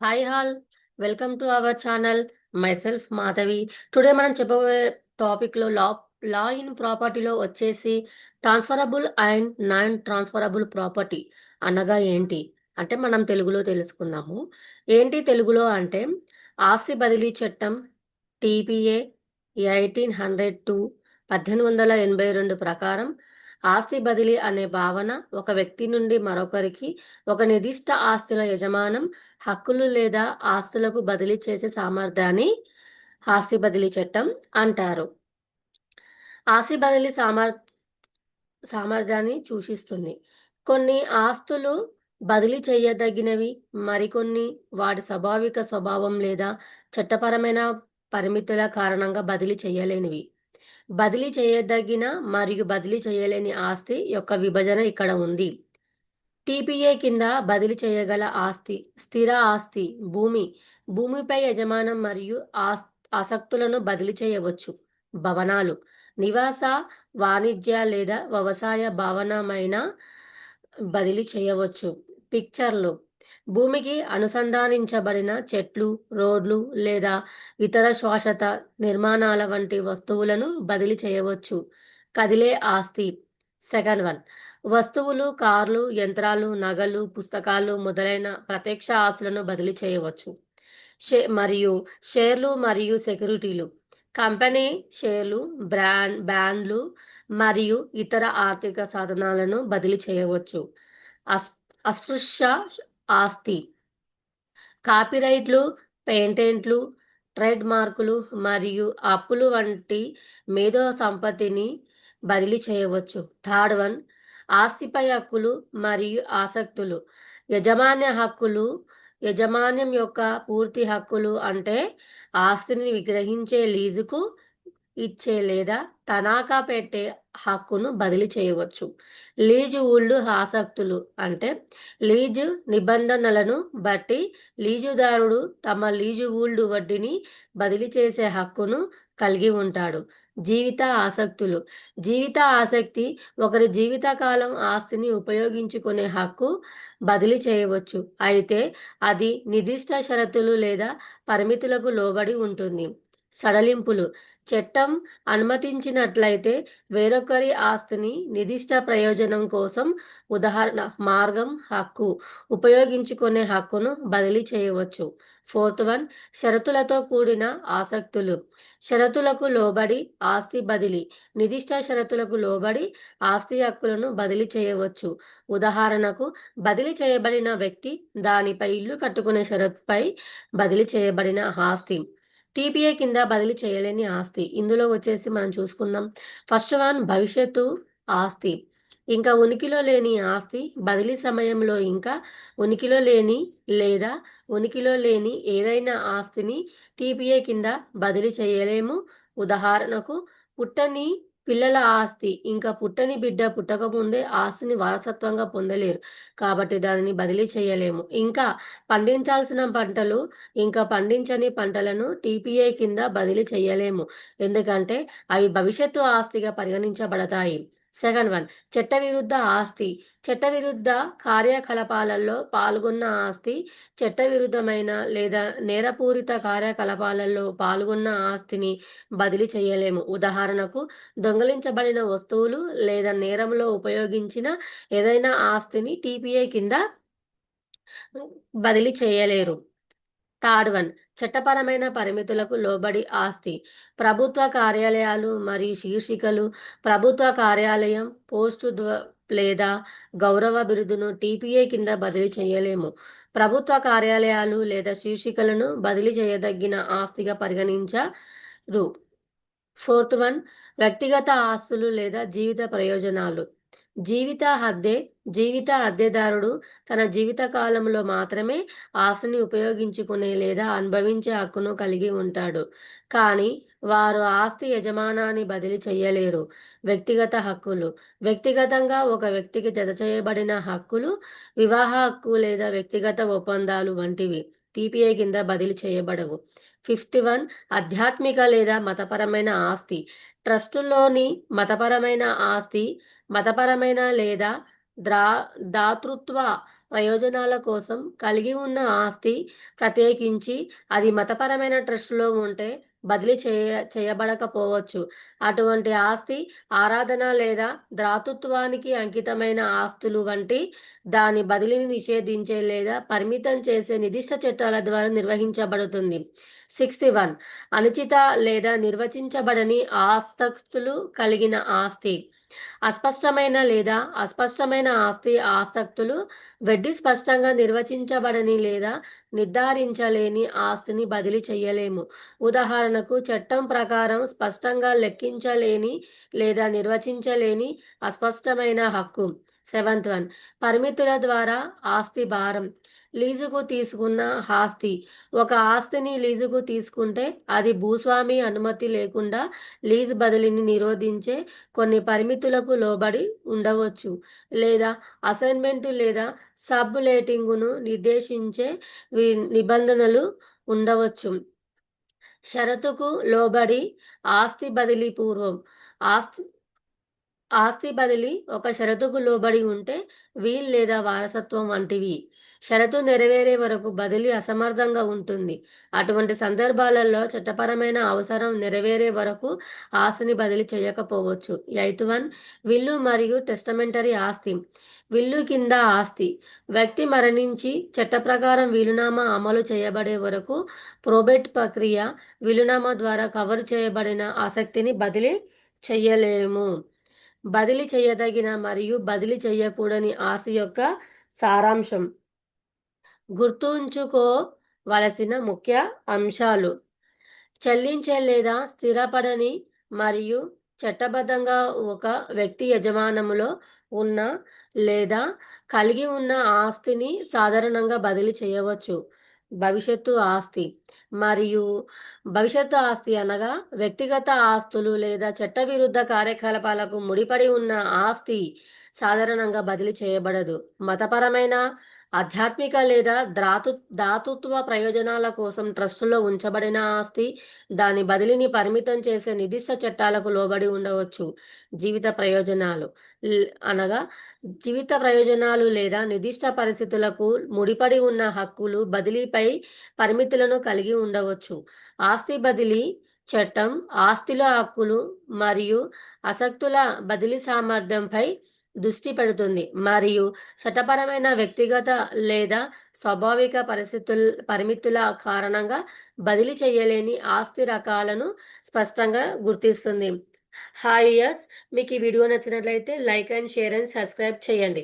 Hi hall welcome to our channel myself Madhavi. Today మనం చెప్పబోయే టాపిక్లో లా ఇన్ ప్రాపర్టీలో వచ్చేసి transferable and non transferable property అనగా ఏంటి అంటే మనం తెలుగులో తెలుసుకుందాము. ఏంటి తెలుగులో అంటే ఆస్తి బదిలీ చట్టం టీపీఏ 1802 1882 ప్రకారం ఆస్తి బదిలీ అనే భావన ఒక వ్యక్తి నుండి మరొకరికి ఒక నిర్దిష్ట ఆస్తుల యజమానం హక్కులు లేదా ఆస్తులకు బదిలీ చేసే సామర్థ్యాన్ని ఆస్తి బదిలీ చట్టం అంటారు. ఆస్తి బదిలీ సామర్థ్యాన్ని సూచిస్తుంది. కొన్ని ఆస్తులు బదిలీ చేయదగినవి, మరికొన్ని వాటి స్వాభావిక స్వభావం లేదా చట్టపరమైన పరిమితుల కారణంగా బదిలీ చేయలేనివి. బదిలీ చేయదగిన మరియు బదిలీ చేయలేని ఆస్తి యొక్క విభజన ఇక్కడ ఉంది. టీపీఏ కింద బదిలీ చేయగల ఆస్తి స్థిర ఆస్తి భూమి, భూమిపై యజమానం మరియు ఆసక్తులను బదిలీ చేయవచ్చు. భవనాలు నివాస, వాణిజ్య లేదా వ్యవసాయ భవనమైన బదిలీ చేయవచ్చు. పిక్చర్లు భూమికి అనుసంధానించబడిన చెట్లు, రోడ్లు లేదా ఇతర శాశ్వత నిర్మాణాల వంటి వస్తువులను బదిలీ చేయవచ్చు. కదిలే ఆస్తి సెకండ్ వన్ వస్తువులు, కార్లు, యంత్రాలు, నగలు, పుస్తకాలు మొదలైన ప్రత్యక్ష ఆస్తులను బదిలీ చేయవచ్చు. మరియు షేర్లు మరియు సెక్యూరిటీలు కంపెనీ షేర్లు, బాండ్లు మరియు ఇతర ఆర్థిక సాధనాలను బదిలీ చేయవచ్చు. అస్పృశ్య ఆస్తి కాపీరైట్లు, పేటెంట్లు, ట్రేడ్ మార్కులు మరియు అప్పులు వంటి మేధో సంపత్తిని బదిలీ చేయవచ్చు. థర్డ్ వన్ ఆస్తిపై హక్కులు మరియు ఆసక్తులు యజమాన్య హక్కులు యజమాన్యం యొక్క పూర్తి హక్కులు అంటే ఆస్తిని విగ్రహించే, లీజుకు ఇచ్చే లేదా తనఖా పెట్టే హక్కును బదిలీ చేయవచ్చు. లీజు ఊళ్ళు ఆసక్తులు అంటే లీజు నిబంధనలను బట్టి లీజుదారుడు తమ లీజు ఊళ్ళు వడ్డీని బదిలీ చేసే హక్కును కలిగి ఉంటాడు. జీవిత ఆసక్తులు జీవిత ఆసక్తి ఒకరి జీవితకాలం ఆస్తిని ఉపయోగించుకునే హక్కు బదిలీ చేయవచ్చు, అయితే అది నిర్దిష్ట షరతులు లేదా పరిమితులకు లోబడి ఉంటుంది. సడలింపులు చట్టం అనుమతించినట్లయితే వేరొకరి ఆస్తిని నిర్దిష్ట ప్రయోజనం కోసం, ఉదాహరణ మార్గం, హక్కు ఉపయోగించుకునే హక్కును బదిలీ చేయవచ్చు. ఫోర్త్ వన్ షరతులతో కూడిన ఆసక్తులు షరతులకు లోబడి ఆస్తి బదిలీ నిర్దిష్ట షరతులకు లోబడి ఆస్తి హక్కులను బదిలీ చేయవచ్చు. ఉదాహరణకు బదిలీ చేయబడిన వ్యక్తి దానిపై ఇల్లు కట్టుకునే షరతుపై బదిలీ చేయబడిన ఆస్తి. టీపీఏ కింద బదిలీ చేయలేని ఆస్తి ఇందులో వచ్చేసి మనం చూసుకుందాం. ఫస్ట్ వన్ భవిష్యత్తు ఆస్తి ఇంకా ఉనికిలో లేని ఆస్తి బదిలీ సమయంలో ఇంకా ఉనికిలో లేని లేదా ఉనికిలో లేని ఏదైనా ఆస్తిని టీపీఏ కింద బదిలీ చేయలేము. ఉదాహరణకు పుట్టని పిల్లల ఆస్తి ఇంకా పుట్టని బిడ్డ పుట్టకముందే ఆస్తిని వారసత్వంగా పొందలేరు కాబట్టి దానిని బదిలీ చేయలేము. ఇంకా పండించాల్సిన పంటలు ఇంకా పండించని పంటలను టీపీఏ కింద బదిలీ చేయలేము, ఎందుకంటే అవి భవిష్యత్తు ఆస్తిగా పరిగణించబడతాయి. సెకండ్ వన్ చట్టవిరుద్ధ ఆస్తి చట్టవిరుద్ధ కార్యకలాపాలలో పాల్గొన్న ఆస్తి చట్టవిరుద్ధమైన లేదా నేరపూరిత కార్యకలాపాలలో పాల్గొన్న ఆస్తిని బదిలీ చేయలేము. ఉదాహరణకు దొంగిలించబడిన వస్తువులు లేదా నేరంలో ఉపయోగించిన ఏదైనా ఆస్తిని టీపీఏ కింద బదిలీ చేయలేరు. థర్డ్ వన్ చట్టపరమైన పరిమితులకు లోబడి ఆస్తి ప్రభుత్వ కార్యాలయాలు మరియు శీర్షికలు ప్రభుత్వ కార్యాలయం, పోస్టు లేదా గౌరవ బిరుదును టీపీఏ కింద బదిలీ చేయలేము. ప్రభుత్వ కార్యాలయాలు లేదా శీర్షికలను బదిలీ చేయదగిన ఆస్తిగా పరిగణించరు. ఫోర్త్ వన్ వ్యక్తిగత ఆస్తులు లేదా జీవిత ప్రయోజనాలు జీవిత అద్దెదారుడు తన జీవిత కాలంలో మాత్రమే ఆస్తిని ఉపయోగించుకునే లేదా అనుభవించే హక్కును కలిగి ఉంటాడు, కానీ వారు ఆస్తి యజమానాన్ని బదిలీ చేయలేరు. వ్యక్తిగత హక్కులు వ్యక్తిగతంగా ఒక వ్యక్తికి జతచేయబడిన హక్కులు వివాహ హక్కు లేదా వ్యక్తిగత ఒప్పందాలు వంటివి టీపీఏ కింద బదిలీ చేయబడవు. ఫిఫ్త్ వన్ ఆధ్యాత్మిక లేదా మతపరమైన ఆస్తి ట్రస్టుల్లోని మతపరమైన ఆస్తి మతపరమైన లేదా ద్రా దాతృత్వ ప్రయోజనాల కోసం కలిగి ఉన్న ఆస్తి, ప్రత్యేకించి అది మతపరమైన ట్రస్టులో ఉంటే బదిలీ చేయబడకపోవచ్చు. అటువంటి ఆస్తి ఆరాధన లేదా దాతృత్వానికి అంకితమైన ఆస్తులు వంటి దాని బదిలీని నిషేధించే లేదా పరిమితం చేసే నిర్దిష్ట చట్టాల ద్వారా నిర్వహించబడుతుంది. 61 అనిశ్చిత లేదా నిర్వచించబడని ఆసక్తులు కలిగిన ఆస్తి. అస్పష్టమైన లేదా అస్పష్టమైన ఆస్తి ఆసక్తులు వెడ్డి స్పష్టంగా నిర్వచించబడని లేదా నిర్ధారించలేని ఆస్తిని బదిలీ చేయలేము. ఉదాహరణకు, చట్టం ప్రకారం స్పష్టంగా లెక్కించలేని లేదా నిర్వచించలేని అస్పష్టమైన హక్కు. 7th వన్ పరిమితుల ద్వారా ఆస్తి భారం. లీజుకు తీసుకున్న ఆస్తి. ఒక ఆస్తిని లీజుకు తీసుకుంటే అది భూస్వామి అనుమతి లేకుండా లీజు బదిలీని నిరోధించే కొన్ని పరిమితులకు లోబడి ఉండవచ్చు, లేదా అసైన్మెంటు లేదా సబ్ లేటింగును నిర్దేశించే నిబంధనలు ఉండవచ్చు. షరతుకు లోబడి ఆస్తి బదిలీ పూర్వం. ఆస్తి ఆస్తి బదిలీ ఒక షరతుకు లోబడి ఉంటే వీల్ లేదా వారసత్వం వంటివి. షరతు నెరవేరే వరకు బదిలీ అసమర్థంగా ఉంటుంది. అటువంటి సందర్భాలలో చట్టపరమైన అవసరం నెరవేరే వరకు ఆస్తిని బదిలీ చేయకపోవచ్చు. 8th విల్లు మరియు టెస్టమెంటరీ ఆస్తి. విల్లు కింద ఆస్తి. వ్యక్తి మరణించి చట్ట ప్రకారం వీలునామా అమలు చేయబడే వరకు ప్రోబేట్ ప్రక్రియ వీలునామా ద్వారా కవర్ చేయబడిన ఆసక్తిని బదిలీ చేయలేము. బదిలీ చేయదగిన మరియు బదిలీ చేయకూడని ఆస్తి యొక్క సారాంశం. గుర్తుంచుకోవలసిన ముఖ్య అంశాలు: చెల్లించే లేదా స్థిరపడని మరియు చట్టబద్ధంగా ఒక వ్యక్తి యజమానములో ఉన్న లేదా కలిగి ఉన్న ఆస్తిని సాధారణంగా బదిలీ చేయవచ్చు. భవిష్యత్తు ఆస్తి మరియు భవిష్యత్తు ఆస్తి అనగా వ్యక్తిగత ఆస్తులు లేదా చట్టవిరుద్ధ కార్యకలాపాలకు ముడిపడి ఉన్న ఆస్తి సాధారణంగా బదిలీ చేయబడదు. మతపరమైన, ఆధ్యాత్మిక లేదా దాతృత్వ ప్రయోజనాల కోసం ట్రస్టులో ఉంచబడిన ఆస్తి దాని బదిలీని పరిమితం చేసే నిర్దిష్ట చట్టాలకు లోబడి ఉండవచ్చు. జీవిత ప్రయోజనాలు అనగా జీవిత ప్రయోజనాలు లేదా నిర్దిష్ట పరిస్థితులకు ముడిపడి ఉన్న హక్కులు బదిలీపై పరిమితులను కలిగి ఉండవచ్చు. ఆస్తి బదిలీ చట్టం ఆస్తిలో హక్కులు మరియు ఆసక్తుల బదిలీ సామర్థ్యంపై దృష్టి పెడుతుంది మరియు చట్టపరమైన, వ్యక్తిగత లేదా స్వాభావిక పరిమితుల కారణంగా బదిలీ చేయలేని ఆస్తి రకాలను స్పష్టంగా గుర్తిస్తుంది. హాయ్ యస్, మీకు ఈ వీడియో నచ్చినట్లయితే like and share and subscribe చేయండి.